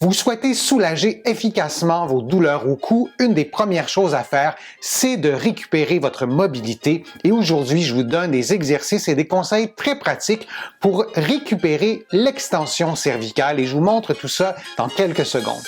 Vous souhaitez soulager efficacement vos douleurs au cou, une des premières choses à faire, c'est de récupérer votre mobilité. Et aujourd'hui, je vous donne des exercices et des conseils très pratiques pour récupérer l'extension cervicale et je vous montre tout ça dans quelques secondes.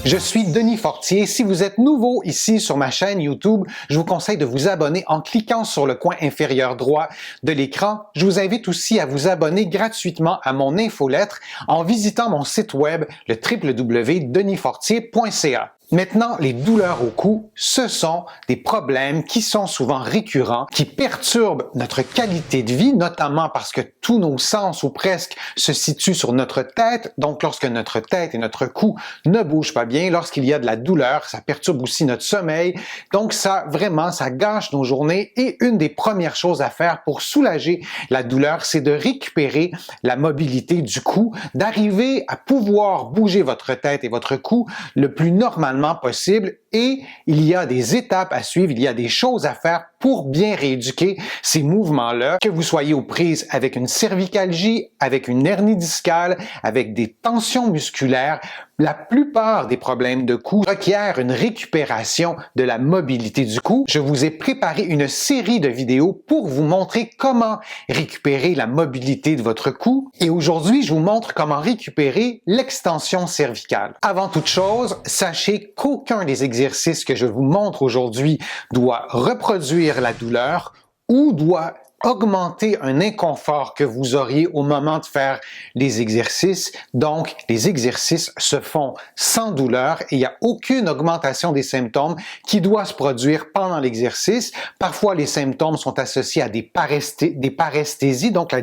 Je suis Denis Fortier. Si vous êtes nouveau ici sur ma chaîne YouTube, je vous conseille de vous abonner en cliquant sur le coin inférieur droit de l'écran. Je vous invite aussi à vous abonner gratuitement à mon infolettre en visitant mon site web le www.denisfortier.ca. Maintenant, les douleurs au cou, ce sont des problèmes qui sont souvent récurrents, qui perturbent notre qualité de vie, notamment parce que tous nos sens ou presque se situent sur notre tête. Donc, lorsque notre tête et notre cou ne bougent pas bien, lorsqu'il y a de la douleur, ça perturbe aussi notre sommeil. Donc, ça gâche nos journées. Et une des premières choses à faire pour soulager la douleur, c'est de récupérer la mobilité du cou, d'arriver à pouvoir bouger votre tête et votre cou le plus normalement possible et il y a des étapes à suivre, il y a des choses à faire pour bien rééduquer ces mouvements-là, que vous soyez aux prises avec une cervicalgie, avec une hernie discale, avec des tensions musculaires. La plupart des problèmes de cou requièrent une récupération de la mobilité du cou. Je vous ai préparé une série de vidéos pour vous montrer comment récupérer la mobilité de votre cou. Et aujourd'hui, je vous montre comment récupérer l'extension cervicale. Avant toute chose, sachez qu'aucun des exercices que je vous montre aujourd'hui doit reproduire la douleur ou doit augmenter un inconfort que vous auriez au moment de faire les exercices. Donc, les exercices se font sans douleur et il n'y a aucune augmentation des symptômes qui doit se produire pendant l'exercice. Parfois, les symptômes sont associés à des paresthésies, donc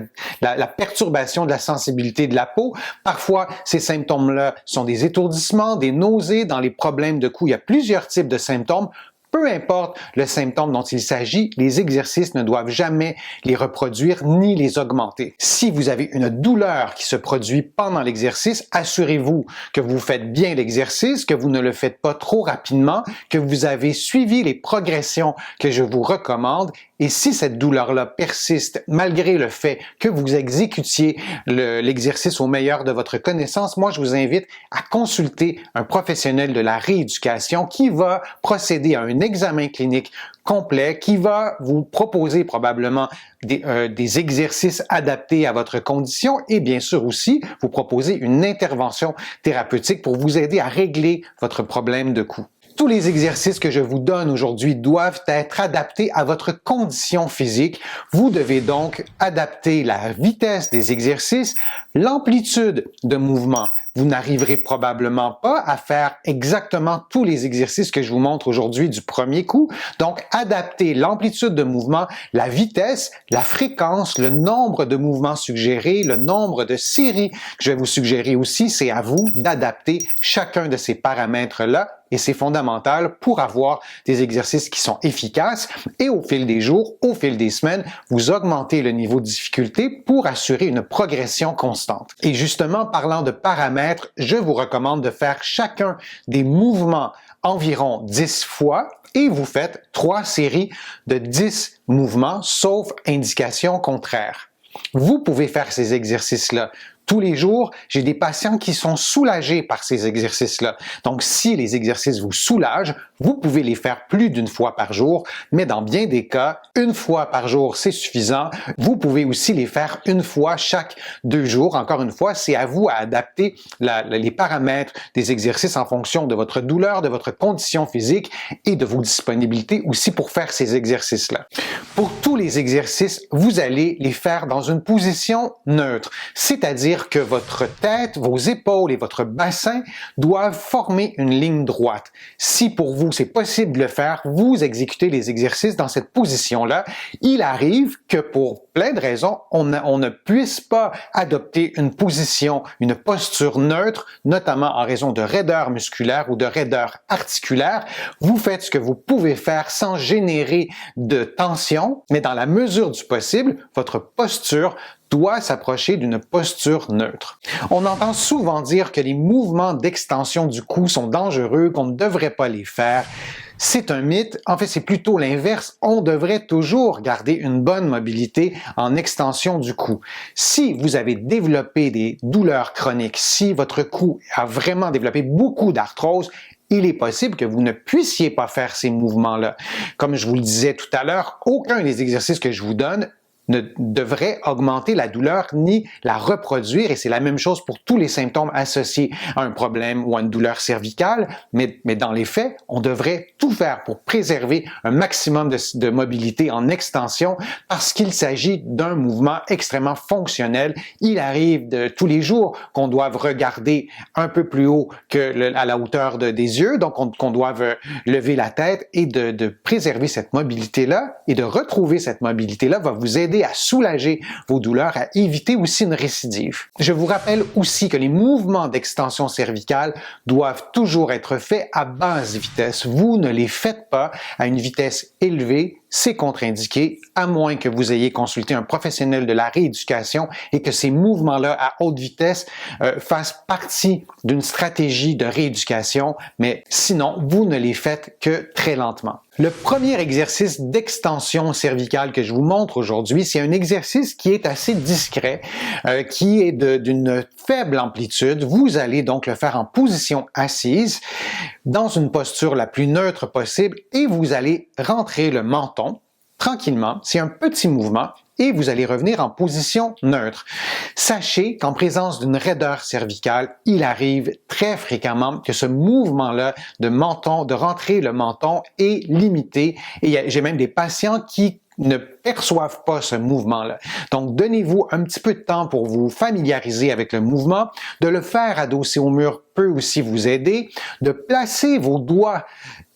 la perturbation de la sensibilité de la peau. Parfois, ces symptômes-là sont des étourdissements, des nausées. Dans les problèmes de cou, il y a plusieurs types de symptômes. Peu importe le symptôme dont il s'agit, les exercices ne doivent jamais les reproduire ni les augmenter. Si vous avez une douleur qui se produit pendant l'exercice, assurez-vous que vous faites bien l'exercice, que vous ne le faites pas trop rapidement, que vous avez suivi les progressions que je vous recommande. Et si cette douleur-là persiste malgré le fait que vous exécutiez l'exercice au meilleur de votre connaissance, moi je vous invite à consulter un professionnel de la rééducation qui va procéder à un examen clinique complet, qui va vous proposer probablement des exercices adaptés à votre condition et bien sûr aussi vous proposer une intervention thérapeutique pour vous aider à régler votre problème de cou. Tous les exercices que je vous donne aujourd'hui doivent être adaptés à votre condition physique. Vous devez donc adapter la vitesse des exercices, l'amplitude de mouvement. Vous n'arriverez probablement pas à faire exactement tous les exercices que je vous montre aujourd'hui du premier coup. Donc, adaptez l'amplitude de mouvement, la vitesse, la fréquence, le nombre de mouvements suggérés, le nombre de séries que je vais vous suggérer aussi. C'est à vous d'adapter chacun de ces paramètres-là. Et c'est fondamental pour avoir des exercices qui sont efficaces et au fil des jours, au fil des semaines, vous augmentez le niveau de difficulté pour assurer une progression constante. Et justement, parlant de paramètres, je vous recommande de faire chacun des mouvements environ 10 fois et vous faites 3 séries de 10 mouvements, sauf indication contraire. Vous pouvez faire ces exercices-là tous les jours. J'ai des patients qui sont soulagés par ces exercices-là. Donc, si les exercices vous soulagent, vous pouvez les faire plus d'une fois par jour, mais dans bien des cas, une fois par jour, c'est suffisant. Vous pouvez aussi les faire une fois chaque 2 jours. Encore une fois, c'est à vous à adapter les paramètres des exercices en fonction de votre douleur, de votre condition physique et de vos disponibilités aussi pour faire ces exercices-là. Pour tous les exercices, vous allez les faire dans une position neutre, c'est-à-dire que votre tête, vos épaules et votre bassin doivent former une ligne droite. Si pour vous c'est possible de le faire, vous exécutez les exercices dans cette position-là. Il arrive que pour plein de raisons, on ne puisse pas adopter une position, une posture neutre, notamment en raison de raideur musculaire ou de raideur articulaire. Vous faites ce que vous pouvez faire sans générer de tension, mais dans la mesure du possible, votre posture doit s'approcher d'une posture neutre. On entend souvent dire que les mouvements d'extension du cou sont dangereux, qu'on ne devrait pas les faire. C'est un mythe. En fait, c'est plutôt l'inverse. On devrait toujours garder une bonne mobilité en extension du cou. Si vous avez développé des douleurs chroniques, si votre cou a vraiment développé beaucoup d'arthrose, il est possible que vous ne puissiez pas faire ces mouvements-là. Comme je vous le disais tout à l'heure, aucun des exercices que je vous donne ne devrait augmenter la douleur ni la reproduire, et c'est la même chose pour tous les symptômes associés à un problème ou à une douleur cervicale, mais dans les faits, on devrait tout faire pour préserver un maximum de mobilité en extension parce qu'il s'agit d'un mouvement extrêmement fonctionnel. Il arrive tous les jours qu'on doive regarder un peu plus haut à la hauteur des yeux, donc qu'on doive lever la tête, et de préserver cette mobilité-là et de retrouver cette mobilité-là va vous aider à soulager vos douleurs, à éviter aussi une récidive. Je vous rappelle aussi que les mouvements d'extension cervicale doivent toujours être faits à basse vitesse. Vous ne les faites pas à une vitesse élevée, c'est contre-indiqué, à moins que vous ayez consulté un professionnel de la rééducation et que ces mouvements-là à haute vitesse fassent partie d'une stratégie de rééducation, mais sinon, vous ne les faites que très lentement. Le premier exercice d'extension cervicale que je vous montre aujourd'hui, c'est un exercice qui est assez discret, qui est d'une faible amplitude. Vous allez donc le faire en position assise, dans une posture la plus neutre possible, et vous allez rentrer le menton tranquillement. C'est un petit mouvement et vous allez revenir en position neutre. Sachez qu'en présence d'une raideur cervicale, il arrive très fréquemment que ce mouvement-là de menton, de rentrer le menton, est limité. Et j'ai même des patients qui ne perçoivent pas ce mouvement-là. Donc, donnez-vous un petit peu de temps pour vous familiariser avec le mouvement. De le faire adossé au mur peut aussi vous aider. De placer vos doigts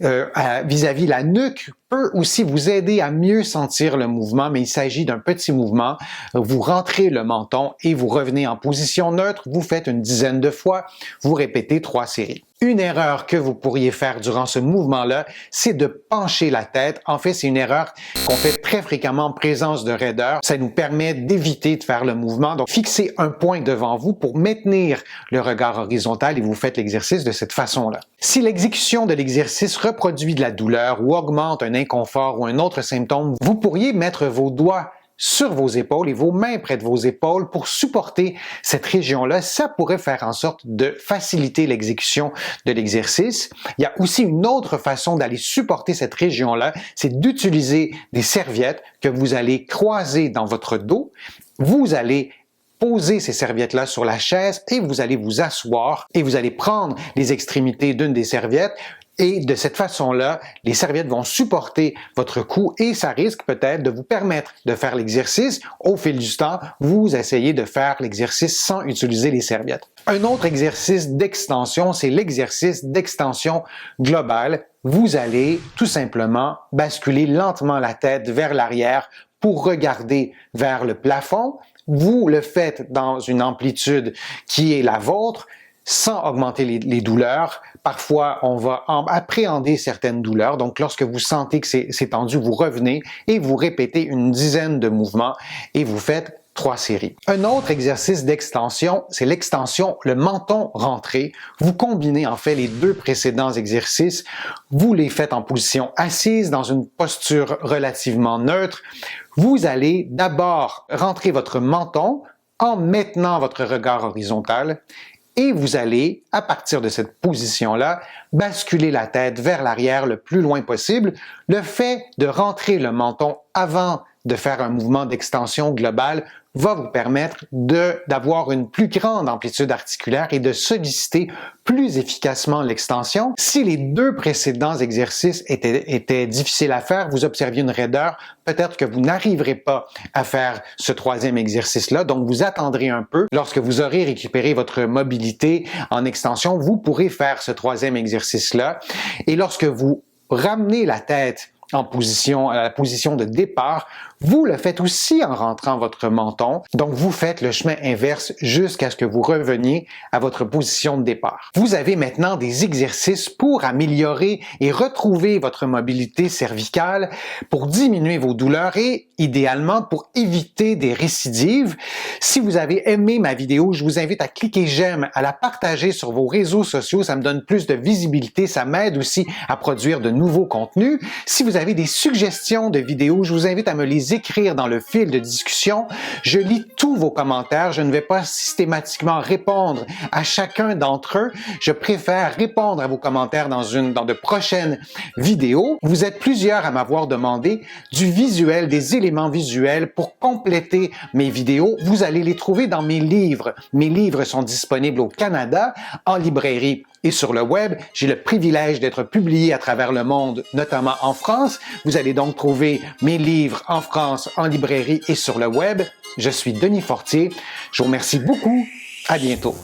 vis-à-vis la nuque peut aussi vous aider à mieux sentir le mouvement, mais il s'agit d'un petit mouvement. Vous rentrez le menton et vous revenez en position neutre. Vous faites une dizaine de fois. Vous répétez 3 séries. Une erreur que vous pourriez faire durant ce mouvement-là, c'est de pencher la tête. En fait, c'est une erreur qu'on fait très fréquemment en présence de raideur. Ça nous permet d'éviter de faire le mouvement. Donc, fixez un point devant vous pour maintenir le regard horizontal et vous faites l'exercice de cette façon-là. Si l'exécution de l'exercice reproduit de la douleur ou augmente un inconfort ou un autre symptôme, vous pourriez mettre vos doigts sur vos épaules et vos mains près de vos épaules pour supporter cette région-là. Ça pourrait faire en sorte de faciliter l'exécution de l'exercice. Il y a aussi une autre façon d'aller supporter cette région-là, c'est d'utiliser des serviettes que vous allez croiser dans votre dos. Vous allez poser ces serviettes-là sur la chaise et vous allez vous asseoir et vous allez prendre les extrémités d'une des serviettes. Et de cette façon-là, les serviettes vont supporter votre cou et ça risque peut-être de vous permettre de faire l'exercice. Au fil du temps, vous essayez de faire l'exercice sans utiliser les serviettes. Un autre exercice d'extension, c'est l'exercice d'extension globale. Vous allez tout simplement basculer lentement la tête vers l'arrière pour regarder vers le plafond. Vous le faites dans une amplitude qui est la vôtre, sans augmenter les douleurs. Parfois, on va appréhender certaines douleurs. Donc, lorsque vous sentez que c'est tendu, vous revenez et vous répétez une dizaine de mouvements et vous faites 3 séries. Un autre exercice d'extension, c'est l'extension, le menton rentré. Vous combinez en fait les 2 précédents exercices. Vous les faites en position assise, dans une posture relativement neutre. Vous allez d'abord rentrer votre menton en maintenant votre regard horizontal. Et vous allez, à partir de cette position-là, basculer la tête vers l'arrière le plus loin possible. Le fait de rentrer le menton avant de faire un mouvement d'extension globale va vous permettre d'avoir une plus grande amplitude articulaire et de solliciter plus efficacement l'extension. Si les 2 précédents exercices étaient difficiles à faire, vous observiez une raideur, peut-être que vous n'arriverez pas à faire ce 3e exercice-là, donc vous attendrez un peu. Lorsque vous aurez récupéré votre mobilité en extension, vous pourrez faire ce 3e exercice-là. Et lorsque vous ramenez la tête à la position de départ, vous le faites aussi en rentrant votre menton. Donc, vous faites le chemin inverse jusqu'à ce que vous reveniez à votre position de départ. Vous avez maintenant des exercices pour améliorer et retrouver votre mobilité cervicale, pour diminuer vos douleurs et, idéalement, pour éviter des récidives. Si vous avez aimé ma vidéo, je vous invite à cliquer j'aime, à la partager sur vos réseaux sociaux. Ça me donne plus de visibilité. Ça m'aide aussi à produire de nouveaux contenus. Si vous avez des suggestions de vidéos, je vous invite à me les écrire dans le fil de discussion. Je lis tous vos commentaires. Je ne vais pas systématiquement répondre à chacun d'entre eux. Je préfère répondre à vos commentaires dans de prochaines vidéos. Vous êtes plusieurs à m'avoir demandé du visuel, des éléments visuels pour compléter mes vidéos. Vous allez les trouver dans mes livres. Mes livres sont disponibles au Canada, en librairie et sur le web. J'ai le privilège d'être publié à travers le monde, notamment en France. Vous allez donc trouver mes livres en France, en librairie et sur le web. Je suis Denis Fortier. Je vous remercie beaucoup. À bientôt.